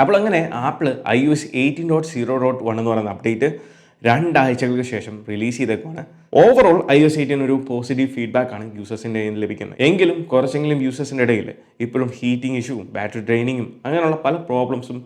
അപ്പോൾ അങ്ങനെ apple iOS 18.0.1 എന്ന് പറയുന്ന അപ്ഡേറ്റ് 2 ആഴ്ചകൾക്ക് ശേഷം റിലീസ് ചെയ്തേക്കുവാണ്. ഓവറോൾ iOS 18 ഒരു പോസിറ്റീവ് ഫീഡ്ബാക്ക് ആണ് യൂസേഴ്സിൻ്റെ കയ്യിൽ നിന്ന് ലഭിക്കുന്നത്. എങ്കിലും കുറച്ചെങ്കിലും യൂസേഴ്സിൻ്റെ ഇടയിൽ ഇപ്പോഴും ഹീറ്റിംഗ് ഇഷ്യൂവും ബാറ്ററി ഡ്രെയിനിങ്ങും അങ്ങനെയുള്ള പല പ്രോബ്ലംസും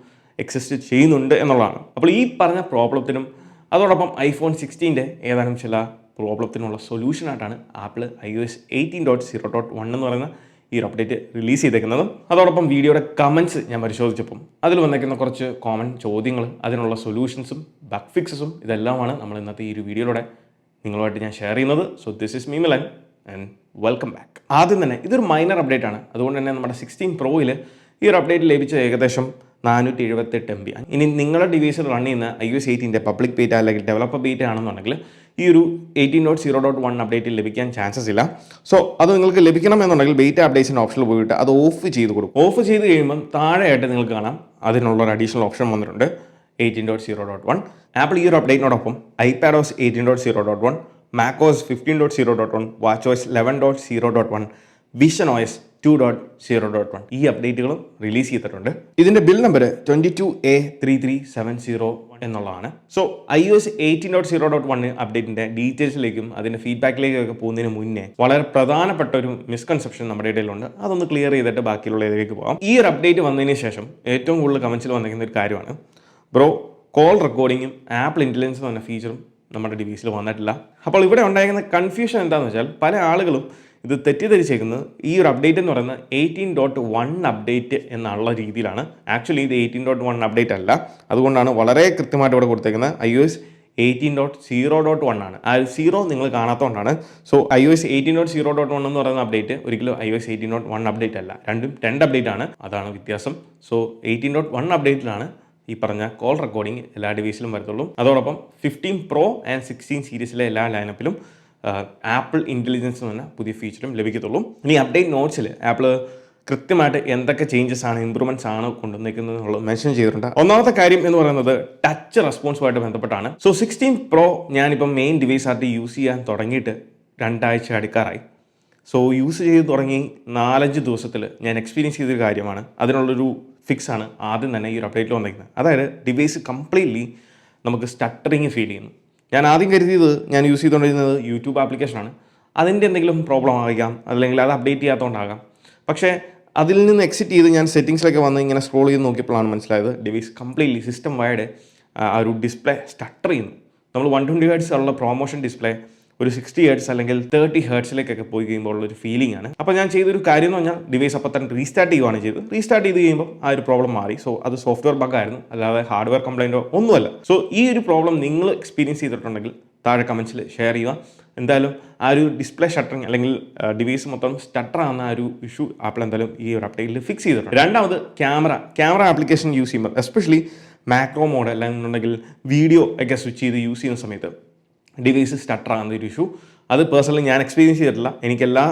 എക്സിസ്റ്റ് ചെയ്യുന്നുണ്ട് എന്നുള്ളതാണ്. അപ്പോൾ ഈ പറഞ്ഞ പ്രോബ്ലത്തിനും അതോടൊപ്പം iPhone 16 ഏതാനും ചില പ്രോബ്ലത്തിനുള്ള സൊല്യൂഷനായിട്ടാണ് ആപ്പിൾ iOS 18.0.1 എന്ന് പറയുന്ന ഈ ഒരു അപ്ഡേറ്റ് റിലീസ് ചെയ്തേക്കുന്നതും. അതോടൊപ്പം വീഡിയോയുടെ കമൻറ്റ്സ് ഞാൻ പരിശോധിച്ചപ്പം അതിൽ വന്നേക്കുന്ന കുറച്ച് കോമൺ ചോദ്യങ്ങൾ, അതിനുള്ള സൊല്യൂഷൻസും ബഗ് ഫിക്സസും ഇതെല്ലാമാണ് നമ്മൾ ഇന്നത്തെ ഈ ഒരു വീഡിയോയിലൂടെ നിങ്ങളുമായിട്ട് ഞാൻ ഷെയർ ചെയ്യുന്നത്. So this is me Milan and welcome back. ആദ്യം തന്നെ ഇതൊരു മൈനർ അപ്ഡേറ്റ് ആണ്. അതുകൊണ്ട് തന്നെ നമ്മുടെ 16 Proയിൽ ഈ ഒരു അപ്ഡേറ്റ് ലഭിച്ച ഏകദേശം 478 MB. ഇനി നിങ്ങളുടെ ഡിവൈസിൽ റൺ ചെയ്യുന്ന iOS 18 പബ്ലിക് ബീറ്റ അല്ലെങ്കിൽ ഡെവലപ്പർ ബീറ്റ ആണെന്നുണ്ടെങ്കിൽ ഈ ഒരു 18.0.1 അപ്ഡേറ്റിൽ ലഭിക്കാൻ ചാൻസസ് ഇല്ല. സോ അത് നിങ്ങൾക്ക് ലഭിക്കണം എന്നുണ്ടെങ്കിൽ ബീറ്റ അപ്ഡേറ്റ്സിൻ്റെ ഓപ്ഷനിൽ പോയിട്ട് അത് ഓഫ് ചെയ്ത് കൊടുക്കും. ഓഫ് ചെയ്ത് കഴിയുമ്പം താഴെയായിട്ട് നിങ്ങൾക്ക് കാണാം അതിനുള്ളൊരു അഡീഷണൽ ഓപ്ഷൻ വന്നിട്ടുണ്ട് 18.0.1. ആപ്പിൾ ഈ ഒരു അപ്ഡേറ്റിനോടൊപ്പം iPadOS 18.0.1, macOS 15.0.1, watchOS 11.0.1, visionOS 2.0.1 ഈ അപ്ഡേറ്റുകളും റിലീസ് ചെയ്തിട്ടുണ്ട്. ഇതിൻ്റെ ബിൽ നമ്പർ 22A3370 എന്നുള്ളതാണ്. സോ iOS 18.0.1 അപ്ഡേറ്റിൻ്റെ ഡീറ്റെയിൽസിലേക്കും അതിൻ്റെ ഫീഡ്ബാക്കിലേക്കൊക്കെ പോകുന്നതിന് മുന്നേ വളരെ പ്രധാനപ്പെട്ട ഒരു മിസ്കൺസെപ്ഷൻ നമ്മുടെ ഇടയിലുണ്ട്. അതൊന്ന് ക്ലിയർ ചെയ്തിട്ട് ബാക്കിയുള്ള ഇതിലേക്ക് പോകാം. ഈ ഒരു അപ്ഡേറ്റ് വന്നതിന് ശേഷം ഏറ്റവും കൂടുതൽ കമൻസിൽ വന്നിരിക്കുന്ന ഒരു കാര്യമാണ്, ബ്രോ കോൾ റെക്കോർഡിങ്ങും ആപ്പിൾ ഇൻ്റലിജൻസ് എന്ന ഫീച്ചറും നമ്മുടെ ഡിവൈസിൽ വന്നിട്ടില്ല. അപ്പോൾ ഇവിടെ ഉണ്ടായിരിക്കുന്ന കൺഫ്യൂഷൻ എന്താണെന്ന് വെച്ചാൽ പല ആളുകളും ഇത് തെറ്റിദ്ധരിച്ചേക്കുന്നത് ഈ ഒരു അപ്ഡേറ്റ് എന്ന് പറയുന്നത് 18.1 അപ്ഡേറ്റ് എന്നുള്ള രീതിയിലാണ്. ആക്ച്വലി ഇത് 18.1 അപ്ഡേറ്റ് അല്ല. അതുകൊണ്ടാണ് വളരെ കൃത്യമായിട്ട് ഇവിടെ കൊടുത്തേക്കുന്നത് iOS 18.0.1 ആണ്. ആ 0 നിങ്ങൾ കാണാത്തതുകൊണ്ടാണ്. സോ iOS 18.0.1 എന്ന് പറയുന്ന അപ്ഡേറ്റ് ഒരിക്കലും iOS 18.1 അപ്ഡേറ്റ് അല്ല. രണ്ടും 2 അപ്ഡേറ്റ് ആണ്. അതാണ് വ്യത്യാസം. സോ 18.1 അപ്ഡേറ്റിലാണ് ഈ പറഞ്ഞ കോൾ റെക്കോർഡിംഗ് എല്ലാ ഡിവൈസിലും വരത്തുള്ളൂ. അതോടൊപ്പം 15 Pro ആൻഡ് 16 സീരീസിലെ എല്ലാ ലൈനപ്പിലും ആപ്പിൾ ഇൻ്റലിജൻസ് എന്ന് പറഞ്ഞ പുതിയ ഫീച്ചറും ലഭിക്കത്തുള്ളൂ. ഇനി അപ്ഡേറ്റ് നോട്ട്സിൽ ആപ്പിൾ കൃത്യമായിട്ട് എന്തൊക്കെ ചേഞ്ചസ് ആണ്, ഇമ്പ്രൂവ്മെൻറ്റ്സ് ആണ് കൊണ്ടുവന്നിരിക്കുന്നത് എന്നുള്ളത് മെൻഷൻ ചെയ്തിട്ടുണ്ട്. ഒന്നാമത്തെ കാര്യം എന്ന് പറയുന്നത് ടച്ച് റെസ്പോൺസുമായിട്ട് ബന്ധപ്പെട്ടാണ്. സോ 16 Pro ഞാനിപ്പം മെയിൻ ഡിവൈസ് ആയിട്ട് യൂസ് ചെയ്യാൻ തുടങ്ങിയിട്ട് 2 ആഴ്ച അടുക്കാറായി. സോ യൂസ് ചെയ്ത് തുടങ്ങി 4-5 ദിവസത്തിൽ ഞാൻ എക്സ്പീരിയൻസ് ചെയ്തൊരു കാര്യമാണ്. അതിനുള്ളൊരു ഫിക്സ് ആണ് ആദ്യം തന്നെ ഈ ഒരു അപ്ഡേറ്റിൽ വന്നിരിക്കുന്നത്. അതായത് ഡിവൈസ് കംപ്ലീറ്റ്ലി നമുക്ക് സ്റ്റട്ടറിങ് ഫീൽ ചെയ്യുന്നു. ഞാൻ ആദ്യം കരുതിയത് ഞാൻ യൂസ് ചെയ്തുകൊണ്ടിരുന്നത് യൂട്യൂബ് ആപ്ലിക്കേഷനാണ്, അതിൻ്റെ എന്തെങ്കിലും പ്രോബ്ലം ആകാം, അല്ലെങ്കിൽ അത് അപ്ഡേറ്റ് ചെയ്യാത്തതുകൊണ്ടാകാം. പക്ഷേ അതിൽ നിന്ന് എക്സിറ്റ് ചെയ്ത് ഞാൻ സെറ്റിങ്സിലൊക്കെ വന്ന് ഇങ്ങനെ സ്ക്രോൾ ചെയ്ത് നോക്കിയപ്പോഴാണ് മനസ്സിലായത് ഡിവൈസ് കംപ്ലീറ്റ്ലി സിസ്റ്റം വൈഡ് ആ ഒരു ഡിസ്പ്ലേ സ്റ്റട്ടർ ചെയ്യുന്നു. നമ്മൾ 120 Hz ഉള്ള പ്രൊമോഷൻ ഡിസ്പ്ലേ ഒരു 60 Hz അല്ലെങ്കിൽ 30 Hzലേക്കൊക്കെ പോയി കഴിയുമ്പോൾ ഉള്ളൊരു ഫീലിംഗ് ആണ്. അപ്പോൾ ഞാൻ ചെയ്തൊരു കാര്യം എന്ന് പറഞ്ഞാൽ ഡിവൈസ് അപ്പോൾ തന്നെ റീസ്റ്റാർട്ട് ചെയ്യുകയാണ് ചെയ്തത്. റീസ്റ്റാർട്ട് ചെയ്ത് കഴിയുമ്പോൾ ആ ഒരു പ്രോബ്ലം മാറി. സോ അത് സോഫ്റ്റ്വെയർ ബഗ് ആയിരുന്നു, അല്ലാതെ ഹാർഡ്വെയർ കംപ്ലൈൻറ്റോ ഒന്നുമല്ല. സോ ഈ ഒരു പ്രോബ്ലം നിങ്ങൾ എക്സ്പീരിയൻസ് ചെയ്തിട്ടുണ്ടെങ്കിൽ താഴെ കമൻസിൽ ഷെയർ ചെയ്യുക. എന്തായാലും ആ ഒരു ഡിസ്പ്ലേ ഷട്ടറിങ് അല്ലെങ്കിൽ ഡിവൈസ് മൊത്തം സ്റ്റട്ടർ ആവുന്ന ആ ഒരു ഇഷ്യൂ ആപ്പിൾ എന്തായാലും ഈ ഒരു അപ്ഡേറ്റിൽ ഫിക്സ് ചെയ്തിട്ടുണ്ട്. രണ്ടാമത് ക്യാമറ ആപ്ലിക്കേഷൻ യൂസ് ചെയ്യുമ്പോൾ എസ്പെഷ്യലി മാക്രോ മോഡ് അല്ലെന്നുണ്ടെങ്കിൽ വീഡിയോ ഒക്കെ സ്വിച്ച് ചെയ്ത് യൂസ് ചെയ്യുന്ന സമയത്ത് ഡിവൈസ് സ്റ്റട്ടർ ആകുന്ന ഒരു ഇഷ്യൂ അത് പേഴ്സണലി ഞാൻ എക്സ്പീരിയൻസ് ചെയ്തിട്ടില്ല. എനിക്കെല്ലാ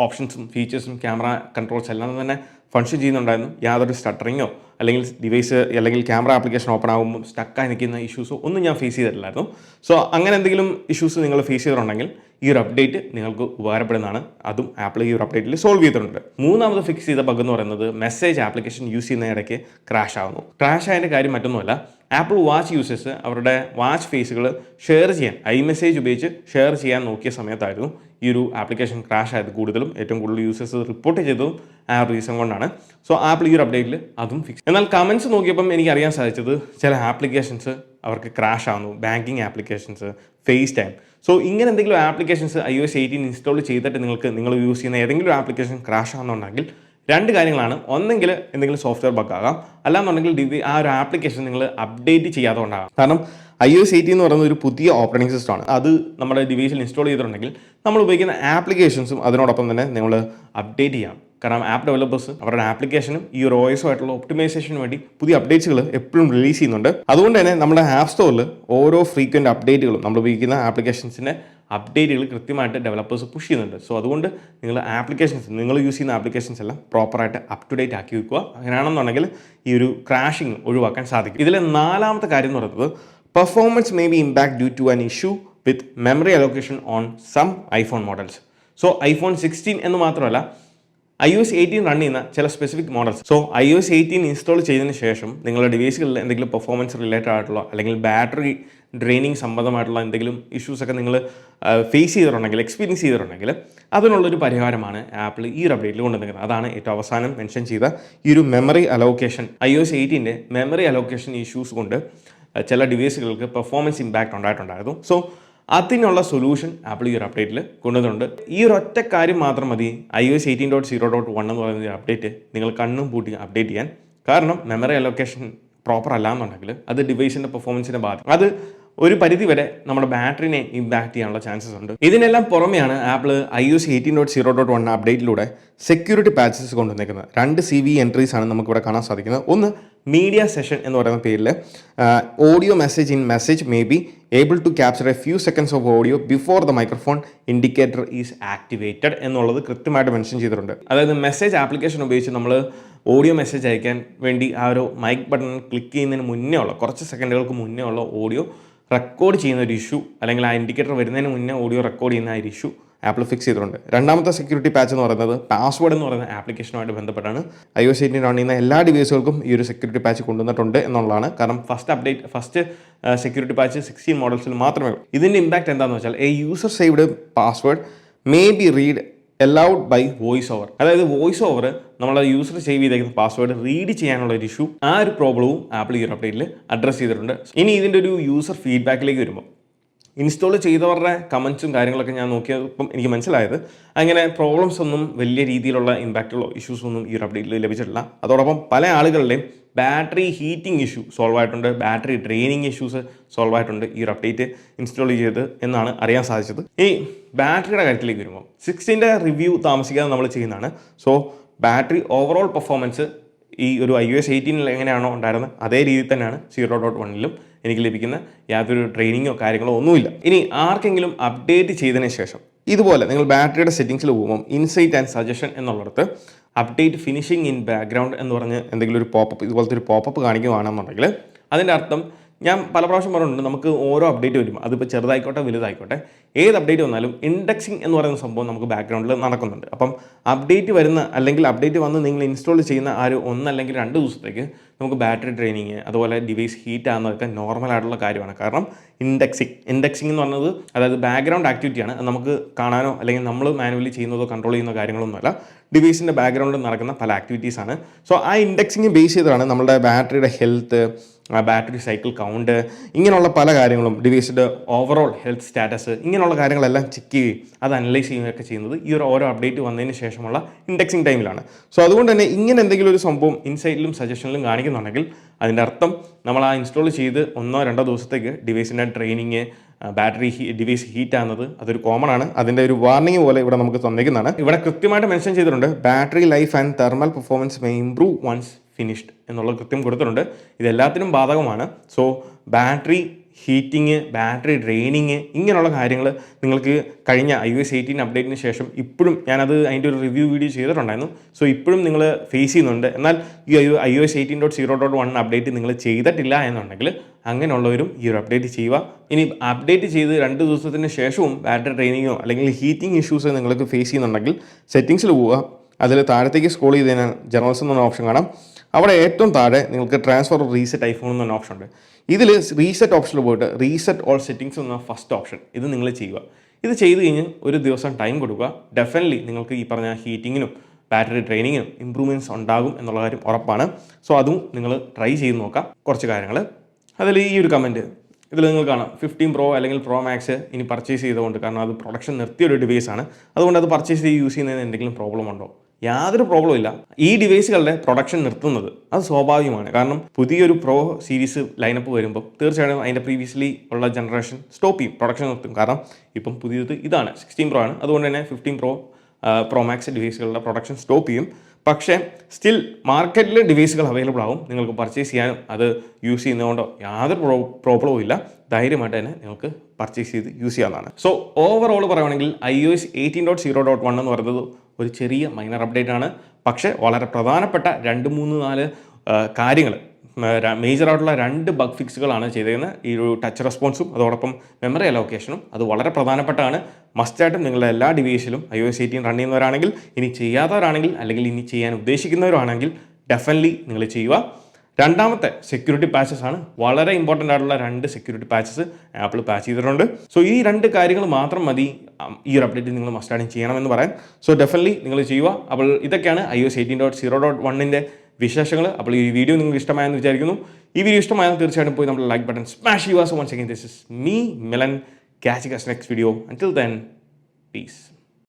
ഓപ്ഷൻസും ഫീച്ചേഴ്സും ക്യാമറ കൺട്രോൾസ് എല്ലാം തന്നെ ഫങ്ഷൻ ചെയ്യുന്നുണ്ടായിരുന്നു. യാതൊരു സ്റ്റട്ടറിങ്ങോ അല്ലെങ്കിൽ ഡിവൈസ് അല്ലെങ്കിൽ ക്യാമറ ആപ്ലിക്കേഷൻ ഓപ്പൺ ആകുമ്പോൾ സ്റ്റക്കായി നിൽക്കുന്ന ഇഷ്യൂസോ ഒന്നും ഞാൻ ഫേസ് ചെയ്തിട്ടില്ലായിരുന്നു. സോ അങ്ങനെ എന്തെങ്കിലും ഇഷ്യൂസ് നിങ്ങൾ ഫേസ് ചെയ്തിട്ടുണ്ടെങ്കിൽ ഈ ഒരു അപ്ഡേറ്റ് നിങ്ങൾക്ക് ഉപകാരപ്പെടുന്നതാണ്. അതും ആപ്പിൾ ഈ ഒരു അപ്ഡേറ്റിൽ സോൾവ് ചെയ്തിട്ടുണ്ട്. മൂന്നാമത് ഫിക്സ് ചെയ്ത ബഗ് എന്ന് പറയുന്നത് മെസ്സേജ് ആപ്ലിക്കേഷൻ യൂസ് ചെയ്യുന്ന ഇടയ്ക്ക് ക്രാഷ് ആകുന്നു. ക്രാഷ് ആയതിൻ്റെ കാര്യം മറ്റൊന്നുമല്ല, ആപ്പിൾ വാച്ച് യൂസേഴ്സ് അവരുടെ വാച്ച് ഫേസുകൾ ഷെയർ ചെയ്യാൻ iMessage ഉപയോഗിച്ച് ഷെയർ ചെയ്യാൻ നോക്കിയ സമയത്തായിരുന്നു ഈ ഒരു ആപ്ലിക്കേഷൻ ക്രാഷ് ആയത്. ഏറ്റവും കൂടുതൽ യൂസേഴ്സ് റിപ്പോർട്ട് ചെയ്തതും ആ റീസൺ കൊണ്ടാണ്. സോ ആപ്പിൾ ഈ ഒരു അപ്ഡേറ്റിൽ അതും ഫിക്സ്. എന്നാൽ കമൻസ് നോക്കിയപ്പം എനിക്ക് അറിയാൻ സാധിച്ചത് ചില ആപ്ലിക്കേഷൻസ് അവർക്ക് ക്രാഷ് ആവുന്നു. Banking applications, FaceTime. So ഇങ്ങനെ എന്തെങ്കിലും ആപ്ലിക്കേഷൻസ് iOS 18 ഇൻസ്റ്റാൾ ചെയ്തിട്ട് നിങ്ങൾ യൂസ് ചെയ്യുന്ന ഏതെങ്കിലും ആപ്ലിക്കേഷൻ ക്രാഷ് ആവുന്നുണ്ടെങ്കിൽ 2 കാര്യങ്ങളാണ്. ഒന്നെങ്കിൽ എന്തെങ്കിലും സോഫ്റ്റ്വെയർ ബഗ് ആകാം, അല്ലാന്നുണ്ടെങ്കിൽ ആ ഒരു ആപ്ലിക്കേഷൻ നിങ്ങൾ അപ്ഡേറ്റ് ചെയ്യാത്തതുകൊണ്ടാകാം. കാരണം iOS 18 എന്ന് പറയുന്നത് ഒരു പുതിയ ഓപ്പറേറ്റിംഗ് സിസ്റ്റമാണ്. അത് നമ്മുടെ ഡിവൈസിൽ ഇൻസ്റ്റാൾ ചെയ്തിട്ടുണ്ടെങ്കിൽ നമ്മൾ ഉപയോഗിക്കുന്ന ആപ്ലിക്കേഷൻസും അതിനോടൊപ്പം തന്നെ നിങ്ങൾ അപ്ഡേറ്റ് ചെയ്യാം. കാരണം ആപ്പ് ഡെവലപ്പേഴ്സ് അവരുടെ ആപ്ലിക്കേഷനും ഈ ഒരു OS ആയിട്ടുള്ള ഒപ്റ്റിമൈസേഷന് വേണ്ടി പുതിയ അപ്ഡേറ്റ്സുകൾ എപ്പോഴും റിലീസ് ചെയ്യുന്നുണ്ട്. അതുകൊണ്ട് തന്നെ നമ്മുടെ ആപ്പ് സ്റ്റോറിൽ ഓരോ ഫ്രീക്വൻറ്റ് അപ്ഡേറ്റുകളും നമ്മൾ ഉപയോഗിക്കുന്ന ആപ്ലിക്കേഷൻസിൻ്റെ അപ്ഡേറ്റുകൾ കൃത്യമായിട്ട് ഡെവലപ്പേഴ്സ് പുഷ് ചെയ്യുന്നുണ്ട്. സോ അതുകൊണ്ട് നിങ്ങൾ യൂസ് ചെയ്യുന്ന ആപ്ലിക്കേഷൻസ് എല്ലാം പ്രോപ്പറായിട്ട് അപ് ടു ഡേറ്റ് ആക്കി വെക്കുക. അങ്ങനെയാണെന്നുണ്ടെങ്കിൽ ഈ ഒരു ക്രാഷിങ് ഒഴിവാക്കാൻ സാധിക്കും. ഇതിലെ 4ാമത്തെ കാര്യം എന്ന് പറയുന്നത് performance may be impact due to an issue with memory allocation on some iPhone models. So iPhone 16 എന്ന് മാത്രമല്ല iOS 18 റൺ ചെയ്യുന്ന ചില specific models. So iOS 18 install ചെയ്തതിന് ശേഷം നിങ്ങളുടെ ഡിവൈസുകളിൽ എന്തെങ്കിലും പെർഫോമൻസ് റിലേറ്റഡ് ആയിട്ടുള്ള അല്ലെങ്കിൽ ബാറ്ററി ഡ്രെയിനിങ് സംബന്ധമായിട്ടുള്ള എന്തെങ്കിലും ഇഷ്യൂസൊക്കെ നിങ്ങൾ ഫേസ് ചെയ്തിട്ടുണ്ടെങ്കിൽ, എക്സ്പീരിയൻസ് ചെയ്തിട്ടുണ്ടെങ്കിൽ അതിനുള്ളൊരു പരിഹാരമാണ് ആപ്പിൾ ഈ ഒരു അപ്ഡേറ്റിൽ കൊണ്ടുവന്നിരിക്കുന്നത്. അതാണ് ഏറ്റവും അവസാനം മെൻഷൻ ചെയ്ത ഈ ഒരു memory allocation. iOS 18 memory allocation issues കൊണ്ട് ചില ഡിവൈസുകൾക്ക് പെർഫോമൻസ് ഇമ്പാക്റ്റ് ഉണ്ടായിട്ടുണ്ടായിരുന്നു. സോ അതിനുള്ള സൊല്യൂഷൻ ആപ്പിൾ ഈ ഒരു അപ്ഡേറ്റിൽ കൊണ്ടുവന്നിട്ടുണ്ട്. ഈ ഒരു ഒറ്റ കാര്യം മാത്രം മതി iOS 18.0.1 എന്ന് പറയുന്ന അപ്ഡേറ്റ് നിങ്ങൾ കണ്ണും പൂട്ടി അപ്ഡേറ്റ് ചെയ്യാൻ. കാരണം മെമ്മറി അലോക്കേഷൻ പ്രോപ്പർ അല്ല എന്നുണ്ടെങ്കിൽ അത് ഡിവൈസിൻ്റെ പെർഫോമൻസിനെ ബാധിക്കും. അത് ഒരു പരിധി വരെ നമ്മുടെ ബാറ്ററിനെ ഇമ്പാക്ട് ചെയ്യാനുള്ള ചാൻസസ് ഉണ്ട്. ഇതിനെല്ലാം പുറമെയാണ് ആപ്പിൾ iOS 18.0.1 അപ്ഡേറ്റിലൂടെ സെക്യൂരിറ്റി പാച്ചസ് കൊണ്ടുവന്നേക്കുന്നത്. 2 CV എൻട്രീസ് ആണ് നമുക്കിവിടെ കാണാൻ സാധിക്കുന്നത്. ഒന്ന്, മീഡിയ സെഷൻ എന്ന് പറയുന്ന പേരിൽ audio message in message may be able to capture a few seconds of audio before the microphone indicator is activated എന്നുള്ളത് കൃത്യമായിട്ട് മെൻഷൻ ചെയ്തിട്ടുണ്ട്. അതായത് മെസ്സേജ് ആപ്ലിക്കേഷൻ ഉപയോഗിച്ച് നമ്മൾ ഓഡിയോ മെസ്സേജ് അയക്കാൻ വേണ്ടി ആ ഒരു മൈക്ക് ബട്ടൺ ക്ലിക്ക് ചെയ്യുന്നതിന് മുന്നേ ഉള്ള കുറച്ച് സെക്കൻഡുകൾക്ക് മുന്നേ ഉള്ള ഓഡിയോ റെക്കോർഡ് ചെയ്യുന്ന ഒരു ഇഷ്യൂ, അല്ലെങ്കിൽ ആ ഇൻഡിക്കേറ്റർ വരുന്നതിന് മുന്നേ ഓഡിയോ റെക്കോർഡ് ചെയ്യുന്ന ആ ഒരു ഇഷ്യൂ ആപ്പിൾ ഫിക്സ് ചെയ്തിട്ടുണ്ട്. രണ്ടാമത്തെ സെക്യൂരിറ്റി പാച്ച് എന്ന് പറയുന്നത് പാസ്വേഡ് എന്ന് പറയുന്ന ആപ്ലിക്കേഷനുമായിട്ട് ബന്ധപ്പെട്ടാണ്. iOS 18 റൺ ചെയ്യുന്ന എല്ലാ ഡിവൈസുകൾക്കും ഈ ഒരു സെക്യൂരിറ്റി പാച്ച് കൊണ്ടുവന്നിട്ടുണ്ട് എന്നുള്ളതാണ്. കാരണം ഫസ്റ്റ് സെക്യൂരിറ്റി പാച്ച് 16 മോഡൽസിൽ മാത്രമേ ഉള്ളൂ. ഇതിൻ്റെ ഇമ്പാക്റ്റ് എന്താണെന്ന് വെച്ചാൽ A user saved password may be read allowed by voice over. അതായത് വോയിസ് ഓവർ നമ്മളെ യൂസർ സേവ് ചെയ്തേക്കുന്ന പാസ്വേഡ് റീഡ് ചെയ്യാനുള്ള ഒരു ഇഷ്യൂ, ആ ഒരു പ്രോബ്ലവും ആപ്പിൾ ഈ ഒരു അപ്ഡേറ്റിൽ അഡ്രസ്സ് ചെയ്തിട്ടുണ്ട്. ഇനി ഇതിൻ്റെ ഒരു യൂസർ ഫീഡ്ബാക്കിലേക്ക് വരുമ്പോൾ ഇൻസ്റ്റാൾ ചെയ്തവരുടെ കമൻസും കാര്യങ്ങളൊക്കെ ഞാൻ നോക്കിയപ്പം എനിക്ക് മനസ്സിലായത് അങ്ങനെ പ്രോബ്ലംസ് ഒന്നും വലിയ രീതിയിലുള്ള ഇമ്പാക്റ്റുകളോ ഇഷ്യൂസ് ഒന്നും ഈ ഒരു അപ്ഡേറ്റിൽ ലഭിച്ചിട്ടില്ല. അതോടൊപ്പം പല ആളുകളുടെയും ബാറ്ററി ഹീറ്റിംഗ് ഇഷ്യൂ സോൾവ് ആയിട്ടുണ്ട്, ബാറ്ററി ഡ്രെയിനിങ് ഇഷ്യൂസ് സോൾവ് ആയിട്ടുണ്ട് ഈ ഒരു അപ്ഡേറ്റ് ഇൻസ്റ്റാൾ ചെയ്ത് എന്നാണ് അറിയാൻ സാധിച്ചത്. ഈ ബാറ്ററിയുടെ കാര്യത്തിലേക്ക് വരുമ്പോൾ 6ന്റെ റിവ്യൂ താമസിക്കാതെ നമ്മൾ ചെയ്യുന്നതാണ്. സോ ബാറ്ററി ഓവറോൾ പെർഫോമൻസ് ഈ ഒരു iOS 18 എങ്ങനെയാണോ ഉണ്ടായിരുന്നത് അതേ രീതിയിൽ തന്നെയാണ് 0.1ലും എനിക്ക് ലഭിക്കുന്ന യാതൊരു ട്രെയിനിങ്ങോ കാര്യങ്ങളോ ഒന്നുമില്ല. ഇനി ആർക്കെങ്കിലും അപ്ഡേറ്റ് ചെയ്തതിന് ശേഷം ഇതുപോലെ നിങ്ങൾ ബാറ്ററിയുടെ സെറ്റിംഗ്സിൽ പോകുമ്പോൾ ഇൻസൈറ്റ് ആൻഡ് സജഷൻ എന്നുള്ളിടത്ത് അപ്ഡേറ്റ് ഫിനിഷിംഗ് ഇൻ ബാക്ക്ഗ്രൗണ്ട് എന്ന് പറഞ്ഞ് എന്തെങ്കിലും ഒരു പോപ്പപ്പ് ഇതുപോലത്തെ ഒരു പോപ്പപ്പ് കാണിക്കുകയാണെന്നുണ്ടെങ്കിൽ അതിൻ്റെ അർത്ഥം, ഞാൻ പല പ്രാവശ്യം പറഞ്ഞിട്ടുണ്ട്, നമുക്ക് ഓരോ അപ്ഡേറ്റ് വരുമ്പോൾ അതിപ്പോൾ ചെറുതായിക്കോട്ടെ വലുതായിക്കോട്ടെ ഏത് അപ്ഡേറ്റ് വന്നാലും ഇൻഡെക്സിങ് എന്ന് പറയുന്ന സംഭവം നമുക്ക് ബാക്ക്ഗ്രൗണ്ടിൽ നടക്കുന്നുണ്ട്. അപ്പം അപ്ഡേറ്റ് വരുന്ന അല്ലെങ്കിൽ അപ്ഡേറ്റ് വന്ന് നിങ്ങൾ ഇൻസ്റ്റാൾ ചെയ്യുന്ന ആ ഒരു 1 അല്ലെങ്കിൽ 2 ദിവസത്തേക്ക് നമുക്ക് ബാറ്ററി ഡ്രെയിനിങ് അതുപോലെ ഡിവൈസ് ഹീറ്റ് ആകുന്നതൊക്കെ നോർമൽ ആയിട്ടുള്ള കാര്യമാണ്. കാരണം ഇൻഡെക്സിങ് എന്ന് പറഞ്ഞത് അതായത് ബാക്ക്ഗ്രൗണ്ട് ആക്ടിവിറ്റിയാണ്. നമുക്ക് കാണാനോ അല്ലെങ്കിൽ നമ്മൾ മാനുവലി ചെയ്യുന്നതോ കൺട്രോൾ ചെയ്യുന്ന കാര്യങ്ങളൊന്നുമല്ല, ഡിവൈസിൻ്റെ ബാക്ക്ഗ്രൗണ്ടിൽ നടക്കുന്ന പല ആക്ടിവിറ്റീസാണ്. സോ ആ ഇൻഡെക്സിങ് ബേസ് ചെയ്താണ് നമ്മുടെ ബാറ്ററിയുടെ ഹെൽത്ത്, ബാറ്ററി സൈക്കിൾ കൗണ്ട്, ഇങ്ങനെയുള്ള പല കാര്യങ്ങളും ഡിവൈസിൻ്റെ ഓവറോൾ ഹെൽത്ത് സ്റ്റാറ്റസ്, ഇങ്ങനെയുള്ള കാര്യങ്ങളെല്ലാം ചെക്ക് ചെയ്യുകയും അത് അനലൈസ് ചെയ്യുകയൊക്കെ ചെയ്യുന്നത് ഈ ഒരു ഓരോ അപ്ഡേറ്റ് വന്നതിന് ശേഷമുള്ള ഇൻഡെക്സിങ് ടൈമിലാണ്. സോ അതുകൊണ്ട് തന്നെ ഇങ്ങനെ എന്തെങ്കിലും ഒരു സംഭവം ഇൻസൈറ്റിലും സജഷനിലും കാണിക്കുന്നുണ്ടെങ്കിൽ അതിൻ്റെ അർത്ഥം നമ്മൾ ആ ഇൻസ്റ്റാൾ ചെയ്ത് 1-2 ദിവസത്തേക്ക് ഡിവൈസിൻ്റെ ട്രെയിനിങ്, ഡിവൈസ് ഹീറ്റ് ആകുന്നത് അതൊരു കോമൺ ആണ്. അതിൻ്റെ ഒരു വാർണിംഗ് പോലെ ഇവിടെ നമുക്ക് തന്നിരിക്കുന്നതാണ്. ഇവിടെ കൃത്യമായിട്ട് മെൻഷൻ ചെയ്തിട്ടുണ്ട് battery life and thermal performance may improve once finished എന്നുള്ളത് കൃത്യം കൊടുത്തിട്ടുണ്ട്. ഇതെല്ലാത്തിനും ബാധകമാണ്. So battery heating, battery draining, ഇങ്ങനെയുള്ള കാര്യങ്ങൾ നിങ്ങൾക്ക് കഴിഞ്ഞ iOS 18 അപ്ഡേറ്റിന് ശേഷം ഇപ്പോഴും ഞാനത് അതിൻ്റെ ഒരു റിവ്യൂ വീഡിയോ ചെയ്തിട്ടുണ്ടായിരുന്നു. സോ ഇപ്പോഴും നിങ്ങൾ ഫേസ് ചെയ്യുന്നുണ്ട്. എന്നാൽ ഈ iOS 18.0.1 അപ്ഡേറ്റ് നിങ്ങൾ ചെയ്തിട്ടില്ല എന്നുണ്ടെങ്കിൽ അങ്ങനെയുള്ളവരും ഈ ഒരു അപ്ഡേറ്റ് ചെയ്യുക. ഇനി അപ്ഡേറ്റ് ചെയ്ത് 2 ദിവസത്തിന് ശേഷവും ബാറ്ററി ഡ്രെയിനിങ്ങോ അല്ലെങ്കിൽ ഹീറ്റിംഗ് ഇഷ്യൂസ് നിങ്ങൾക്ക് ഫേസ് ചെയ്യുന്നുണ്ടെങ്കിൽ സെറ്റിംഗ്സിൽ പോവുക. അതിൽ താഴത്തേക്ക് സ്ക്രോൾ ചെയ്ത് കഴിഞ്ഞാൽ ജനറൽസ് എന്നൊരു ഓപ്ഷൻ കാണാം. അവിടെ ഏറ്റവും താഴെ നിങ്ങൾക്ക് ട്രാൻസ്ഫർ റീസെറ്റ് ഐഫോൺ എന്നൊരു ഓപ്ഷൻ ഉണ്ട്. ഇതിൽ റീസെറ്റ് ഓപ്ഷനിൽ പോയിട്ട് റീസെറ്റ് ഓൾ സെറ്റിംഗ്സ് എന്ന ഫസ്റ്റ് ഓപ്ഷൻ ഇത് നിങ്ങൾ ചെയ്യുക. ഇത് ചെയ്ത് കഴിഞ്ഞ് ഒരു ദിവസം ടൈം കൊടുക്കുക. ഡെഫിനറ്റ്ലി നിങ്ങൾക്ക് ഈ പറഞ്ഞ ഹീറ്റിങ്ങിനും ബാറ്ററി ട്രെയിനിങ്ങിനും ഇമ്പ്രൂവ്മെൻറ്റ്സ് ഉണ്ടാകും എന്നുള്ള കാര്യം ഉറപ്പാണ്. സോ അതും നിങ്ങൾ ട്രൈ ചെയ്ത് നോക്കാം. കുറച്ച് കാര്യങ്ങൾ അതിൽ ഈ ഒരു കമൻറ്റ് ഇതിൽ നിങ്ങൾ കാണാം 15 Pro അല്ലെങ്കിൽ Pro Max ഇനി പർച്ചേസ് ചെയ്തുകൊണ്ട്, കാരണം അത് പ്രൊഡക്ഷൻ നിർത്തിയൊരു ഡിവൈസാണ്, അതുകൊണ്ട് അത് പർച്ചേസ് ചെയ്ത് യൂസ് ചെയ്യുന്നതിന് എന്തെങ്കിലും പ്രോബ്ലം ഉണ്ടോ? യാതൊരു പ്രോബ്ലം ഇല്ല. ഈ ഡിവൈസുകളുടെ പ്രൊഡക്ഷൻ നിർത്തുന്നത് അത് സ്വാഭാവികമാണ്. കാരണം പുതിയൊരു പ്രോ സീരീസ് ലൈനപ്പ് വരുമ്പോൾ തീർച്ചയായിട്ടും അതിൻ്റെ പ്രീവിയസ്ലി ഉള്ള ജനറേഷൻ സ്റ്റോപ്പ് ചെയ്യും, പ്രൊഡക്ഷൻ നിർത്തും. കാരണം ഇപ്പം പുതിയത് ഇതാണ് 16 Pro ആണ്, അതുകൊണ്ട് തന്നെ 15 Pro Max ഡിവൈസുകളുടെ പ്രൊഡക്ഷൻ സ്റ്റോപ്പ് ചെയ്യും. പക്ഷേ സ്റ്റിൽ മാർക്കറ്റിൽ ഡിവൈസുകൾ അവൈലബിൾ ആവും, നിങ്ങൾക്ക് പർച്ചേസ് ചെയ്യാനും അത് യൂസ് ചെയ്യുന്നതുകൊണ്ടോ യാതൊരു പ്രോബ്ലവും ഇല്ല. ധൈര്യമായിട്ട് തന്നെ നിങ്ങൾക്ക് പർച്ചേസ് ചെയ്ത് യൂസ് ചെയ്യാവുന്നതാണ്. സോ ഓവറോൾ പറയുകയാണെങ്കിൽ iOS 18.0.1 എന്ന് പറയുന്നത് ഒരു ചെറിയ മൈനർ അപ്ഡേറ്റ് ആണ്. പക്ഷേ വളരെ പ്രധാനപ്പെട്ട 2-3-4 കാര്യങ്ങൾ, മേജറായിട്ടുള്ള 2 ബഗ് ഫിക്സുകളാണ് ചെയ്തിരിക്കുന്നത്. ഈ ഒരു ടച്ച് റെസ്പോൺസും അതോടൊപ്പം മെമ്മറി അലോക്കേഷനും അത് വളരെ പ്രധാനപ്പെട്ടാണ്. മസ്റ്റായിട്ടും നിങ്ങളുടെ എല്ലാ ഡിവൈസിലും iOS 18 റൺ ചെയ്യുന്നവരാണെങ്കിൽ, ഇനി ചെയ്യാത്തവരാണെങ്കിൽ, അല്ലെങ്കിൽ ഇനി ചെയ്യാൻ ഉദ്ദേശിക്കുന്നവരാണെങ്കിൽ ഡെഫിനറ്റ്ലി നിങ്ങൾ ചെയ്യുക. രണ്ടാമത്തെ സെക്യൂരിറ്റി പാച്ചസ് ആണ്. വളരെ ഇമ്പോർട്ടൻ്റ് ആയിട്ടുള്ള 2 സെക്യൂരിറ്റി പാച്ചസ് ആപ്പിൾ പാച്ച് ചെയ്തിട്ടുണ്ട്. സോ ഈ 2 കാര്യങ്ങൾ മാത്രം മതി ഈ ഒരു അപ്ഡേറ്റ് നിങ്ങൾ മസ്റ്റായിട്ടും ചെയ്യണമെന്ന് പറയാം. സോ ഡെഫിനറ്റ്ലി നിങ്ങൾ ചെയ്യുക. അപ്പോൾ ഇതൊക്കെയാണ് iOS 18.0.1ൻ്റെ വിശേഷങ്ങൾ. അപ്പോൾ ഈ വീഡിയോ നിങ്ങൾക്ക് ഇഷ്ടമായെന്ന് വിചാരിക്കുന്നു. ഈ വീഡിയോ ഇഷ്ടമായാൽ തീർച്ചയായിട്ടും പോയി നമ്മുടെ ലൈക്ക് ബട്ടൺ സ്മാഷ് ചെയ്യുക. So once again this is me Milan. Catch you guys next video. Until then, peace.